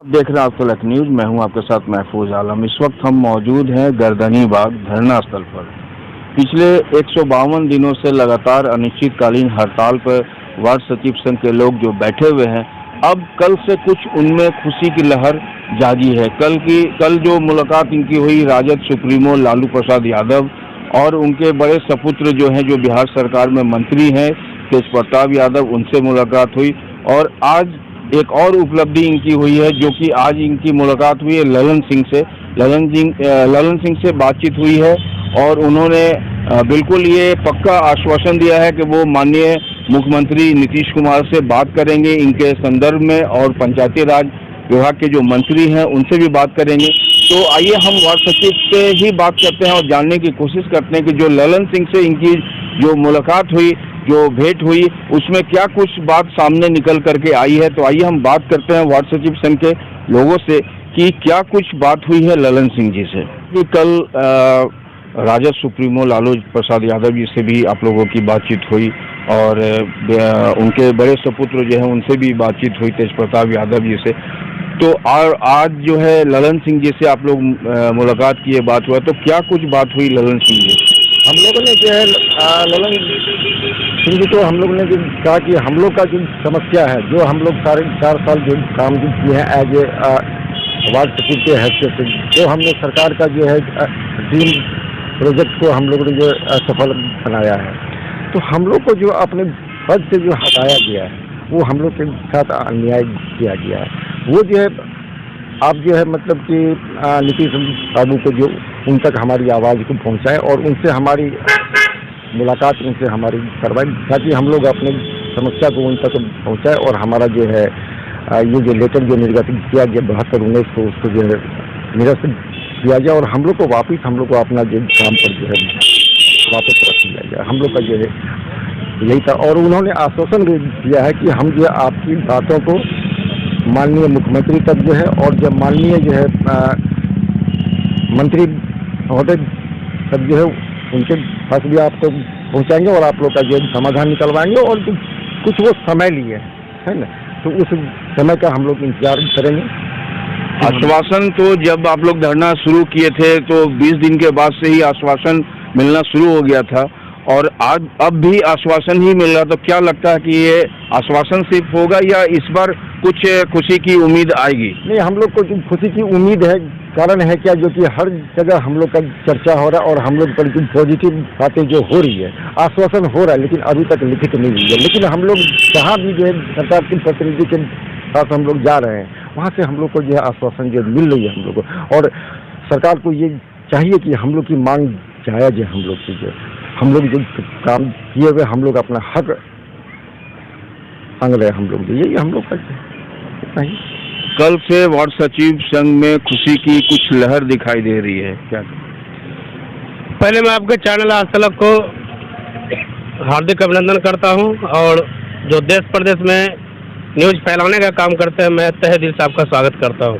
देख रहे हैं आप तलक न्यूज। मैं हूं आपके साथ महफूज आलम। इस वक्त हम मौजूद हैं गर्दनी बाग धरना स्थल पर। पिछले 152 दिनों से लगातार अनिश्चितकालीन हड़ताल पर वार्ड सचिव संघ के लोग जो बैठे हुए हैं, अब कल से कुछ उनमें खुशी की लहर जागी है। कल जो मुलाकात इनकी हुई राजद सुप्रीमो लालू प्रसाद यादव और उनके बड़े सपुत्र जो हैं, जो बिहार सरकार में मंत्री हैं, तेज प्रताप यादव, उनसे मुलाकात हुई। और आज एक और उपलब्धि इनकी हुई है, जो कि आज इनकी मुलाकात हुई है ललन सिंह से। ललन सिंह से बातचीत हुई है और उन्होंने बिल्कुल ये पक्का आश्वासन दिया है कि वो माननीय मुख्यमंत्री नीतीश कुमार से बात करेंगे इनके संदर्भ में, और पंचायती राज विभाग के जो मंत्री हैं उनसे भी बात करेंगे। तो आइए हम वार्ड सचिव से ही बात करते हैं और जानने की कोशिश करते हैं कि जो ललन सिंह से इनकी जो मुलाकात हुई, जो भेंट हुई, उसमें क्या कुछ बात सामने निकल करके आई है। तो आइए हम बात करते हैं वार्ड सचिव संघ के लोगों से कि क्या कुछ बात हुई है ललन सिंह जी से। कि कल राजद सुप्रीमो लालू प्रसाद यादव जी से भी आप लोगों की बातचीत हुई और उनके बड़े सपुत्र जो हैं उनसे भी बातचीत हुई, तेज प्रताप यादव जी से। तो आज जो है ललन सिंह जी से आप लोग मुलाकात किए, बात हुआ, तो क्या कुछ बात हुई ललन सिंह जी? हम लोगों ने जो है ललन सिंह जी को हम लोगों ने जो कहा कि हम लोग का जो समस्या है, जो हम लोग सारे 4 साल जो काम जो किए हैं एज ए वार्ड सचिव के हैसियत से, जो हमने सरकार का जो है ड्रीम प्रोजेक्ट को हम लोगों ने जो सफल बनाया है, तो हम लोग को जो अपने पद से जो हटाया गया है, वो हम लोग के साथ अन्याय किया गया है। वो जो है आप जो है मतलब कि नीतीश बाबू को जो उन तक हमारी आवाज़ को पहुंचाए और उनसे हमारी मुलाकात उनसे हमारी करवाई, ताकि हम लोग अपनी समस्या को उन तक पहुंचाए और हमारा जो है ये जो लेटर जो निर्गत किया गया 72-19 को, उसको जो है निरस्त किया जाए और हम लोग को वापस हम लोग को अपना जो काम पर जो है वापस रख दिया जाए। हम लोग का जो है यही था। और उन्होंने आश्वासन दिया है कि हम जो है आपकी बातों को माननीय मुख्यमंत्री तक जो है और जब माननीय जो है मंत्री महोदय तक जो है उनके पास भी आपको पहुंचाएंगे और आप लोग का जो समाधान निकलवाएंगे। और कुछ वो समय लिए है ना, तो उस समय का हम लोग इंतजार करेंगे। आश्वासन तो जब आप लोग धरना शुरू किए थे तो 20 दिन के बाद से ही आश्वासन मिलना शुरू हो गया था और आज अब भी आश्वासन ही मिल रहा। तो क्या लगता है कि ये आश्वासन सिर्फ होगा या इस बार कुछ खुशी की उम्मीद आएगी? नहीं, हम लोग को जो खुशी की उम्मीद है, कारण है क्या, जो कि हर जगह हम लोग का चर्चा हो रहा है और हम लोग पर जो पॉजिटिव बातें जो हो रही है, आश्वासन हो रहा है, लेकिन अभी तक लिखित नहीं हुई है। लेकिन हम लोग जहाँ भी जो है सरकार के प्रतिनिधि के साथ हम लोग जा रहे हैं, वहाँ से हम लोग को जो है आश्वासन जो मिल रही है हम लोग को। और सरकार को ये चाहिए कि हम लोग की मांग जायज़ है, हम लोग की जो हम लोग जो काम किए हुए हम लोग अपना हक मांग रहे हैं, हम लोग यही हम लोग करते हैं। कल से वार्ड सचिव संघ में खुशी की कुछ लहर दिखाई दे रही है क्या? पहले मैं आपके चैनल आज तलक को हार्दिक अभिनंदन करता हूं और जो देश प्रदेश में न्यूज़ फैलाने का काम करते हैं, मैं तहे दिल से आपका स्वागत करता हूं।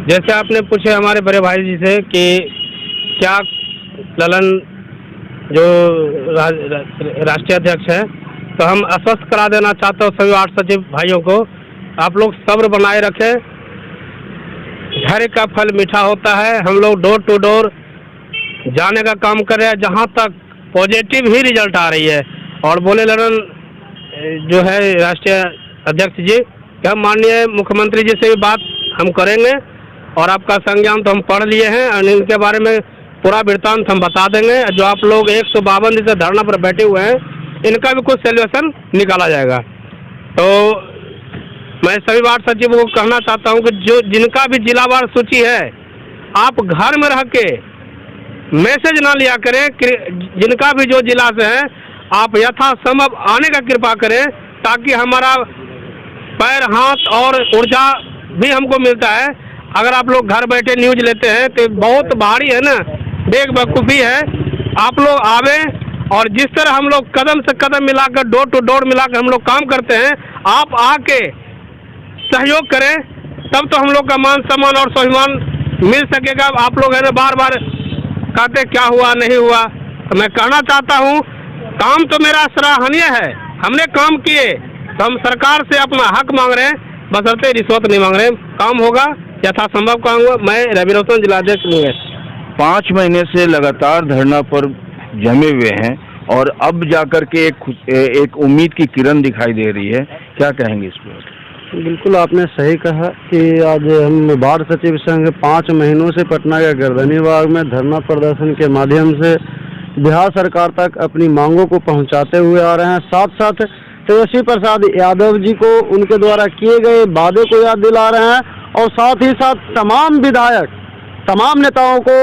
जैसे आपने पूछे हमारे बड़े भाई जी से कि क्या ललन जो राष्ट्रीय अध्यक्ष हैं, तो हम आश्वस्त करा देना चाहते हैं सभी वार्ड सचिव भाइयों को, आप लोग सब्र बनाए रखें। धैर्य का फल मीठा होता है। हम लोग डोर टू डोर जाने का काम कर रहे हैं, जहां तक पॉजिटिव ही रिजल्ट आ रही है। और बोले ललन जो है राष्ट्रीय अध्यक्ष जी, क्या माननीय मुख्यमंत्री जी से भी बात हम करेंगे और आपका संज्ञान तो हम पढ़ लिए हैं और इनके बारे में पूरा वृत्तांत हम बता देंगे। जो आप लोग 152 दिन से धरना पर बैठे हुए हैं, इनका भी कुछ सोल्यूशन निकाला जाएगा। तो मैं सभी वार्ड सचिवों को कहना चाहता हूं कि जो जिनका भी जिलावार सूची है, आप घर में रह के मैसेज ना लिया करें। जिनका भी जो जिला से है, आप यथासंभव आने का कृपा करें, ताकि हमारा पैर, हाथ और ऊर्जा भी हमको मिलता है। अगर आप लोग घर बैठे न्यूज लेते हैं तो बहुत भारी है ना, बेवकूफ़ी है। आप लोग आवे और जिस तरह हम लोग कदम से कदम मिलाकर, डोर टू डोर मिलाकर हम लोग काम करते हैं, आप आके सहयोग करें, तब तो हम लोग का मान सम्मान और स्वाभिमान मिल सकेगा। आप लोग है ना बार बार कहते क्या हुआ नहीं हुआ, तो मैं कहना चाहता हूँ काम तो मेरा सराहनीय है, हमने काम किए, तो हम सरकार से अपना हक मांग रहे हैं, बशर्ते रिश्वत नहीं मांग रहे हैं। काम होगा, यथासंभव काम होगा। मैं रवि रोशन, जिलाध्यक्ष मुंगेर। 5 महीने से लगातार धरना पर जमे हुए हैं और अब जाकर के एक उम्मीद की किरण दिखाई दे रही है, क्या कहेंगे इस पर? बिल्कुल आपने सही कहा कि आज हम बाढ़ सचिव संघ 5 महीनों से पटना के गर्दनी बाग में धरना प्रदर्शन के माध्यम से बिहार सरकार तक अपनी मांगों को पहुंचाते हुए आ रहे हैं। साथ साथ तेजस्वी प्रसाद यादव जी को उनके द्वारा किए गए वादे को याद दिला रहे हैं और साथ ही साथ तमाम विधायक, तमाम नेताओं को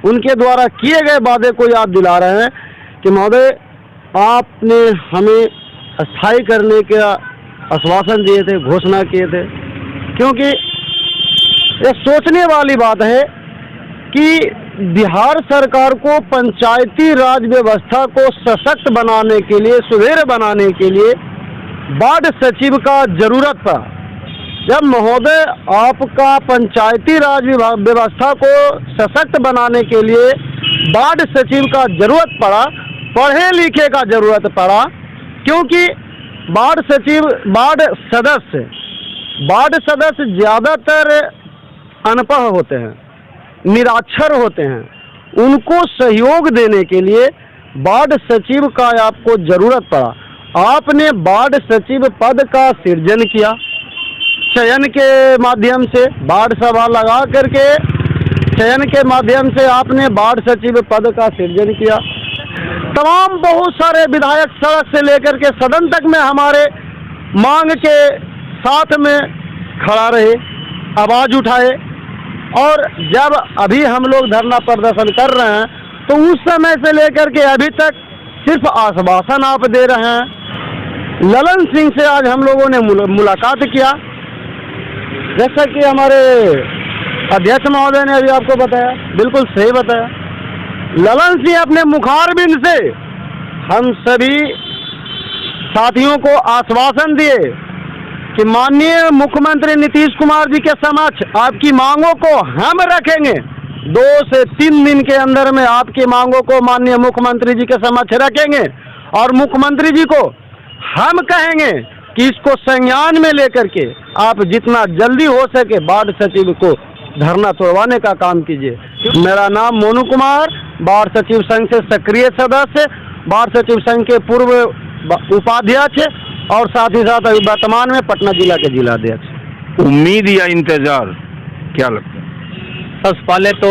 उनके द्वारा किए गए वादे को याद दिला रहे हैं कि महोदय आपने हमें स्थायी करने का आश्वासन दिए थे, घोषणा किए थे। क्योंकि ये सोचने वाली बात है कि बिहार सरकार को पंचायती राज व्यवस्था को सशक्त बनाने के लिए, सुदृढ़ बनाने के लिए बाढ़ सचिव का जरूरत था। जब महोदय आपका पंचायती राज व्यवस्था को सशक्त बनाने के लिए बाढ़ सचिव का जरूरत पड़ा, पढ़े लिखे का जरूरत पड़ा, क्योंकि बाढ़ सदस्य ज़्यादातर अनपढ़ होते हैं, निरक्षर होते हैं। उनको सहयोग देने के लिए बाढ़ सचिव का आपको जरूरत पड़ा। आपने बाढ़ सचिव पद का सृजन किया, चयन के माध्यम से बाढ़ सभा लगा करके चयन के माध्यम से आपने बाढ़ सचिव पद का सृजन किया। तमाम बहुत सारे विधायक सड़क से लेकर के सदन तक में हमारे मांग के साथ में खड़ा रहे, आवाज़ उठाए। और जब अभी हम लोग धरना प्रदर्शन कर रहे हैं तो उस समय से लेकर के अभी तक सिर्फ आश्वासन आप दे रहे हैं। ललन सिंह से आज हम लोगों ने मुलाकात किया, जैसा कि हमारे अध्यक्ष महोदय ने अभी आपको बताया, बिल्कुल सही बताया। ललन सिंह अपने मुखारबिंद से हम सभी साथियों को आश्वासन दिए कि माननीय मुख्यमंत्री नीतीश कुमार जी के समक्ष आपकी मांगों को हम रखेंगे। 2 से 3 दिन के अंदर में आपकी मांगों को माननीय मुख्यमंत्री जी के समक्ष रखेंगे और मुख्यमंत्री जी को हम कहेंगे कि इसको संज्ञान में लेकर के आप जितना जल्दी हो सके बाढ़ सचिव को धरना तोड़वाने का काम कीजिए। मेरा नाम मोनू कुमार, बाढ़ सचिव संघ से सक्रिय सदस्य, बाढ़ सचिव संघ के पूर्व उपाध्यक्ष और साथ ही साथ अभी वर्तमान में पटना जिला के जिलाध्यक्ष। उम्मीद या इंतजार क्या लगता है? सबसे पहले तो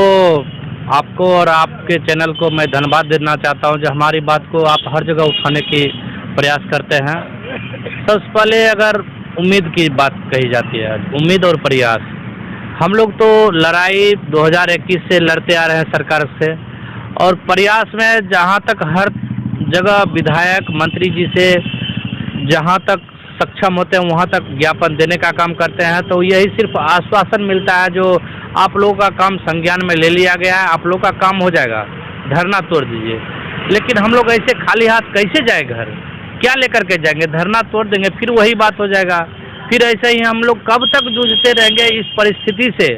आपको और आपके चैनल को मैं धन्यवाद देना चाहता हूं जो हमारी बात को आप हर जगह उठाने की प्रयास करते हैं। सबसे पहले अगर उम्मीद की बात कही जाती है, उम्मीद और प्रयास, हम लोग तो लड़ाई 2021 से लड़ते आ रहे हैं सरकार से, और प्रयास में जहां तक हर जगह विधायक मंत्री जी से जहां तक सक्षम होते हैं वहां तक ज्ञापन देने का काम करते हैं। तो यही सिर्फ आश्वासन मिलता है जो आप लोगों का काम संज्ञान में ले लिया गया है, आप लोगों का काम हो जाएगा, धरना तोड़ दीजिए। लेकिन हम लोग ऐसे खाली हाथ कैसे जाए घर, क्या लेकर के जाएंगे? धरना तोड़ देंगे फिर वही बात हो जाएगा। फिर ऐसे ही हम लोग कब तक जूझते रहेंगे इस परिस्थिति से।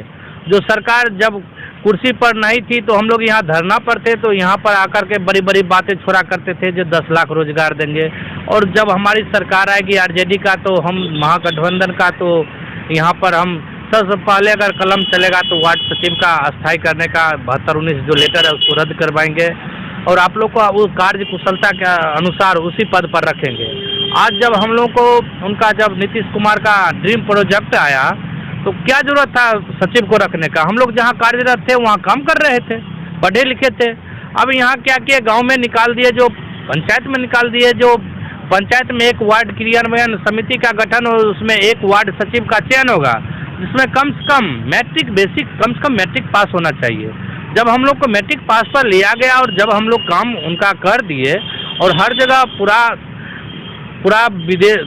जो सरकार जब कुर्सी पर नहीं थी तो हम लोग यहाँ धरना पर थे, तो यहाँ पर आकर के बड़ी बड़ी बातें छोड़ा करते थे जो 10 लाख रोजगार देंगे। और जब हमारी सरकार आएगी आरजेडी का, तो हम महागठबंधन का, तो यहाँ पर हम सबसे पहले अगर कलम चलेगा तो वार्ड सचिव का अस्थायी करने का 72-19 जो लेटर है उसको रद्द करवाएंगे और आप लोग को वो कार्य कुशलता के अनुसार उसी पद पर रखेंगे। आज जब हम लोग को उनका जब नीतीश कुमार का ड्रीम प्रोजेक्ट आया तो क्या जरूरत था सचिव को रखने का? हम लोग जहाँ कार्यरत थे वहाँ काम कर रहे थे, पढ़े लिखे थे। अब यहाँ क्या किए, गांव में निकाल दिए, जो पंचायत में निकाल दिए, जो पंचायत में एक वार्ड क्रियान्वयन समिति का गठन और उसमें एक वार्ड सचिव का चयन होगा, जिसमें कम से कम मैट्रिक पास होना चाहिए। जब हम लोग को मैट्रिक पास पर लिया गया और जब हम लोग काम उनका कर दिए और हर जगह पूरा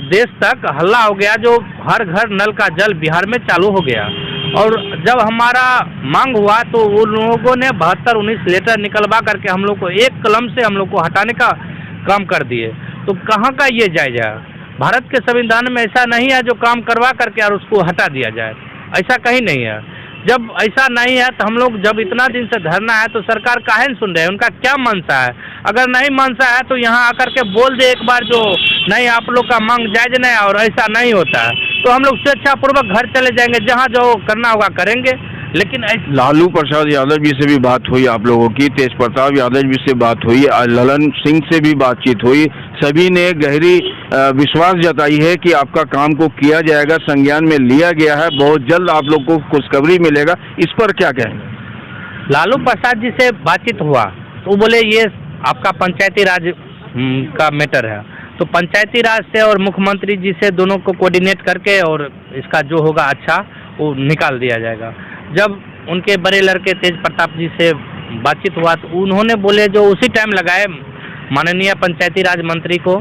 देश तक हल्ला हो गया, जो हर घर नल का जल बिहार में चालू हो गया। और जब हमारा मांग हुआ तो उन लोगों ने 72-19 लेटर निकलवा करके हम लोग को एक कलम से हम लोग को हटाने का काम कर दिए। तो कहाँ का ये जायजा? भारत के संविधान में ऐसा नहीं है जो काम करवा करके और उसको हटा दिया जाए, ऐसा कहीं नहीं है। जब ऐसा नहीं है तो हम लोग जब इतना दिन से धरना है तो सरकार काहे नहीं सुन रहे हैं? उनका क्या मनसा है? अगर नहीं मनसा है तो यहाँ आकर के बोल दे एक बार जो नहीं आप लोग का मांग जायज नहीं और ऐसा नहीं होता है। तो हम लोग स्वेच्छापूर्वक घर चले जाएंगे, जहाँ जो करना होगा करेंगे। लेकिन लालू प्रसाद यादव जी से भी बात हुई आप लोगों की, तेज प्रताप यादव जी से बात हुई, ललन सिंह से भी बातचीत हुई, सभी ने गहरी विश्वास जताई है कि आपका काम को किया जाएगा, संज्ञान में लिया गया है, बहुत जल्द आप लोग को खुशखबरी मिलेगा। इस पर क्या कहेंगे? लालू प्रसाद जी से बातचीत हुआ तो बोले ये आपका पंचायती राज का मैटर है, तो पंचायती राज से और मुख्यमंत्री जी से दोनों को कोऑर्डिनेट करके और इसका जो होगा अच्छा वो निकाल दिया जाएगा। जब उनके बड़े लड़के तेज प्रताप जी से बातचीत हुआ तो उन्होंने बोले जो उसी टाइम लगाए माननीय पंचायती राज मंत्री को,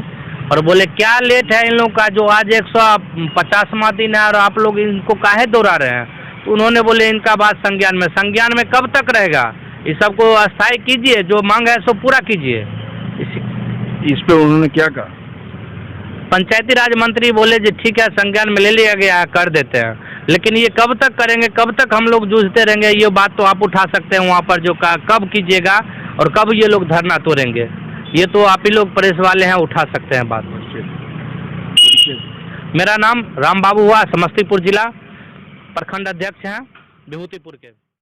और बोले क्या लेट है इन लोग का, जो आज 150वां दिन है और आप लोग इनको काहे दोहरा रहे हैं। तो उन्होंने बोले इनका बात संज्ञान में कब तक रहेगा, इस सबको अस्थायी कीजिए, जो मांग है सो पूरा कीजिए। इस पे उन्होंने क्या कहा? पंचायती राज मंत्री बोले जी ठीक है, संज्ञान में ले लिया गया है, कर देते हैं, लेकिन ये कब तक करेंगे, कब तक हम लोग जूझते रहेंगे, ये बात तो आप उठा सकते हैं वहाँ पर, जो कब कीजिएगा और कब ये लोग धरना तोड़ेंगे, ये तो आप ही लोग प्रेस वाले हैं, उठा सकते हैं बात। मेरा नाम राम बाबू हुआ, समस्तीपुर जिला प्रखंड अध्यक्ष हैं विभूतिपुर के।